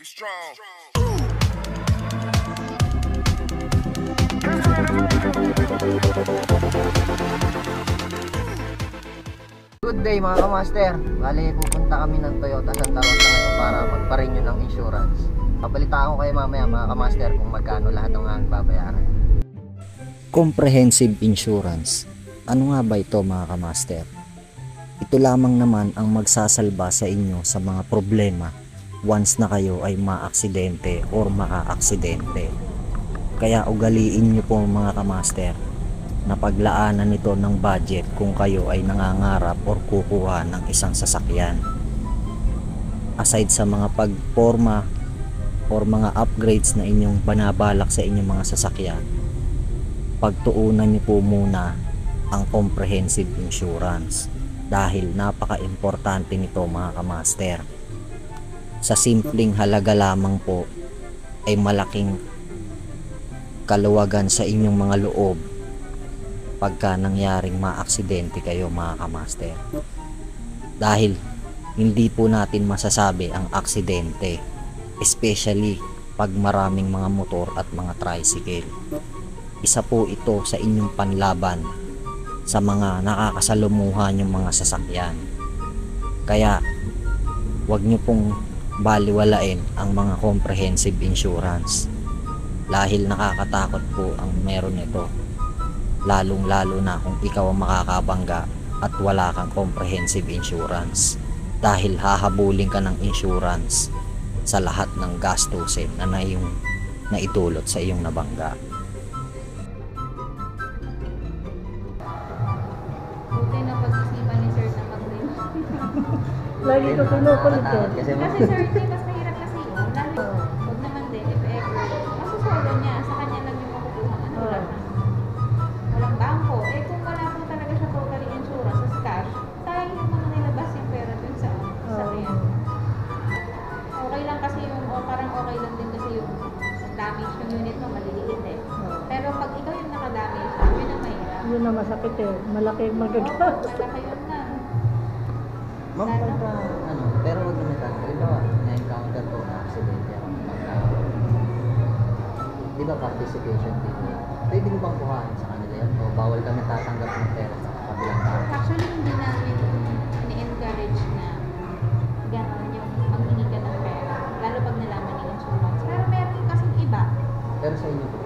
strong. Good day mga kamaster. Bali pupunta kami ng Toyota Santa Rosa ngayon para magpa-renew ng insurance. Papalitaan ko kayo mamaya mga kamaster kung magkano lahat ng ang babayaran. Comprehensive insurance. Ano nga ba ito mga kamaster? Ito lamang naman ang magsasalba sa inyo sa mga problema once na kayo ay maaksidente or makaaksidente. Kaya ugaliin nyo po mga kamaster na paglaanan nito ng budget kung kayo ay nangangarap or kukuha ng isang sasakyan. Aside sa mga pagporma or mga upgrades na inyong banabalak sa inyong mga sasakyan, pagtuunan nyo po muna ang comprehensive insurance dahil napaka-importante nito mga kamaster. Sa simpleng halaga lamang po ay malaking kaluwagan sa inyong mga loob pagka nangyaring maaksidente kayo mga kamaster. Dahil hindi po natin masasabi ang aksidente, especially pag maraming mga motor at mga tricycle. Isa po ito sa inyong panlaban sa mga nakakasalumuhan yung mga sasakyan. Kaya wag nyo pong baliwalain ang mga comprehensive insurance dahil nakakatakot po ang meron nito, lalong lalo na kung ikaw ang makakabangga at wala kang comprehensive insurance, dahil hahabulin ka ng insurance sa lahat ng gastusin na naitulot sa iyong nabangga. Buti na pag-isipan ni sir na mag-renew. Lagi ko pinukulit ko. Kasi Kasi sir, hindi mas mahirap kasi yun. Lalo, huwag naman din, if ever, masusulan niya, sa kanya lang yung makukuha. Ano, wala na. Walang bangko. Eh, kung wala po talaga siya totally insurance as cash, sayang yung mga nilabas yung pera dun sa sasakyan. Okay lang kasi yung, o parang okay lang din kasi yung damage yung unit mo, maliliit eh. Pero pag ikaw yung nakadamage, yun ang mahirap. Yun na masakit eh. Malaki ang magagas. Malaki yun na. ma'am, pagka pero wag naman tayo. Halimbawa, na-encounter ko na aksidente ako. Di ba participation fee? Pwede mo bang kuhain sa kanila yan? O bawal kami tatanggap ng pera sa kabilang tao? Actually, hindi namin ni-encourage na gano'n yung maghingi ka ng pera. Lalo pag nalaman ng insurance. Pero meron kasing iba. Pero sa inyo po,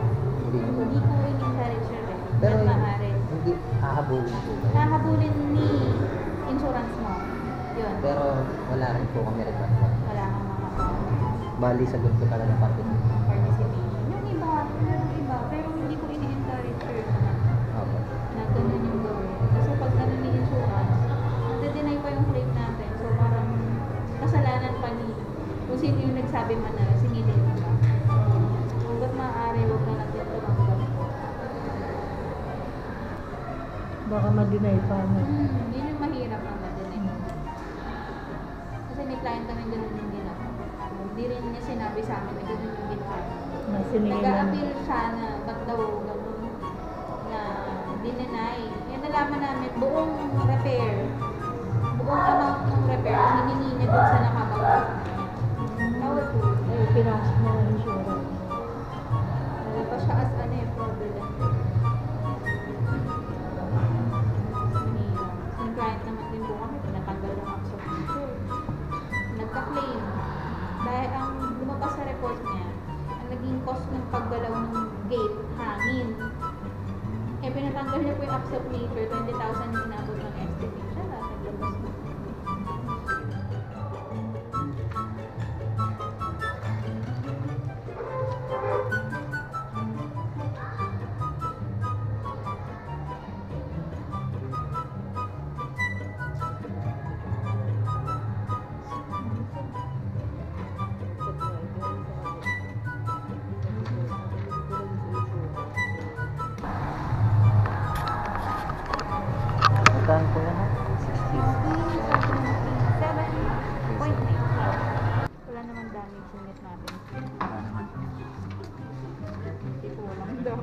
hindi nyo. Hindi ko in-encourage yun eh. Pero Pero maaari. hindi hahabulin po kayo. Hahabulin ni insurance mo. Yun. Pero wala rin po kami request. Wala kang mga Bali, sagot ko talaga participation. participation. Yung iba, meron iba. Pero hindi ko in-encourage yun Opo. na gano'n yung gawin. Kasi pag gano'n ni insurance, nade-deny pa yung claim natin. So parang kasalanan pa ni kung sino yung nagsabi man na singilin mo ba. Hanggat maaari, huwag na natin tumanggap. Baka ma-deny pa na. Yun yung mahirap ang ma-deny. Kasi may client kami gano'n din din ako. Hindi rin niya sinabi sa amin na gano'n yung ginawa. Na sinigil lang. Nag-a-appeal siya na ba't daw gano'n na dinenay. Yan nalaman namin, buong repair, buong amount ng repair, hiningi niya doon sa nakabangga. Tawag po. Eh, pinasok mo ang insurance. Wala pa siya as fraudulent. Mahirap. Yung client naman din po kami, pinatanggal ng absent feature. Nagka-claim. Dahil ang lumabas sa report niya, ang naging cost ng paggalaw ng gate, hangin. Eh, pinatanggal niya po yung absent meter, 20,000 yung inabot ng estimate. Siya lang, naglabas na. Magkano po yan? 7.9. Wala naman damage unit natin. Hindi po walang daw.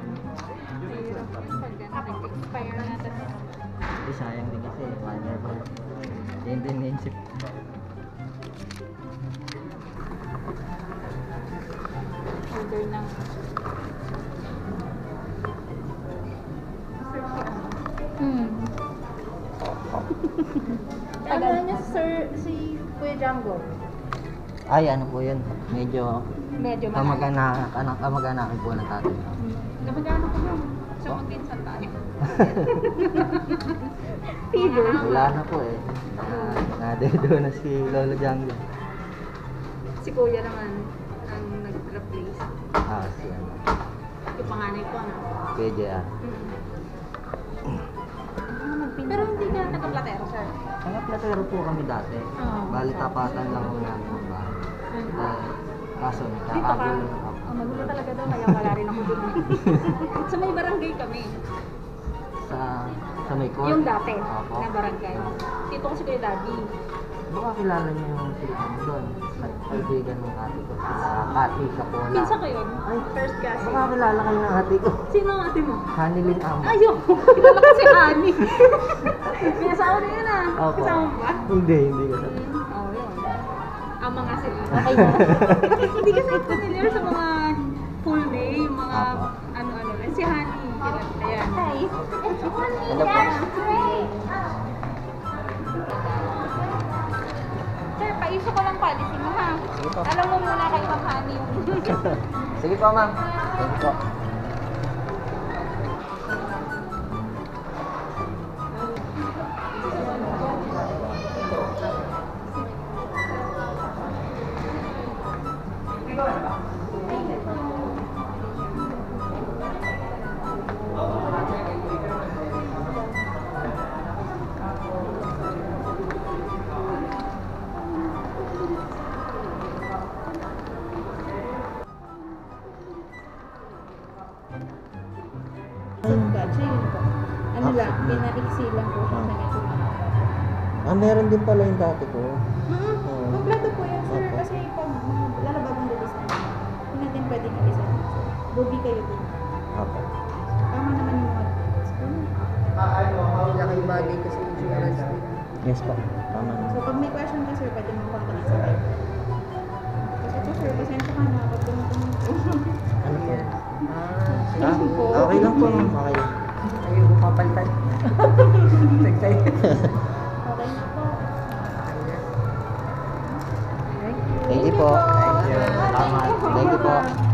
Mahirap pag nag-expire na natin. Sayang din kasi, minor po. Yun din naisip. provider ng Ano niya, sir, si Kuya Django? Ay, ano po yun? Medyo Medyo malayo. kamag-anakin po ng tatay. Kamag-ano ko yun? So, magpinsan tayo. Fever. Wala na po eh. Nadedo na si Lolo Django. Si Kuya naman ang nag-replace. Si ano. Yung panganay ko, ano? PJ Pero hindi ka taga-platero, sir. Mga platero po kami dati. Bali tapatan lang ako namin ng bahay. Kaso Dito ka. nakakagul. Magulo talaga daw, kaya wala rin ako dun. Sa may barangay kami. Sa may court. Yung dati Opo. na barangay. Dito kasi Kuya Daddy. Baka kilala niyo yung si ano doon. Kaibigan ng ate ko. Kati Kapola. Pinsan ko yun. Ay, First cousin. baka kilala kayo ng ate ko. Sino ang ate mo? Hanilin Amo. Ayun! Kilala ko si Ani. May asawa na yun ah. Opo. Kasama mo ba? Hindi ka sa Oo, yun. Ang mga sila. Okay Hindi kasi familiar sa mga full name, mga Opo. ano-ano. Eh, si Hani. Ayan. Hi. Ano po? Sir, paiso ko lang policy mo ha. Sige po. Alam mo muna kayo ng Hani. Sige po, ma'am. Thank you po. Ano lang, pinaiksi lang po siya sa neto. Meron din pala yung dati ko. Kompleto po yan, sir. Opo. Kasi pag lalabagong release na yun, hindi natin pwedeng alisan. Lugi kayo din. Opo. Tama naman yung mga Laki bagay kasi insurance din. Yes po. Tama na. So, pag may question ka, sir, pwede mong contact sa kayo. Kasi ito, sir, pasensya ka na pag tumutunod po. Ano po? Thank you po. Okay lang po, ma'am. Okay lang. Ayaw mo papalitan. Okay na po. Thank you po. Salamat. Thank you po.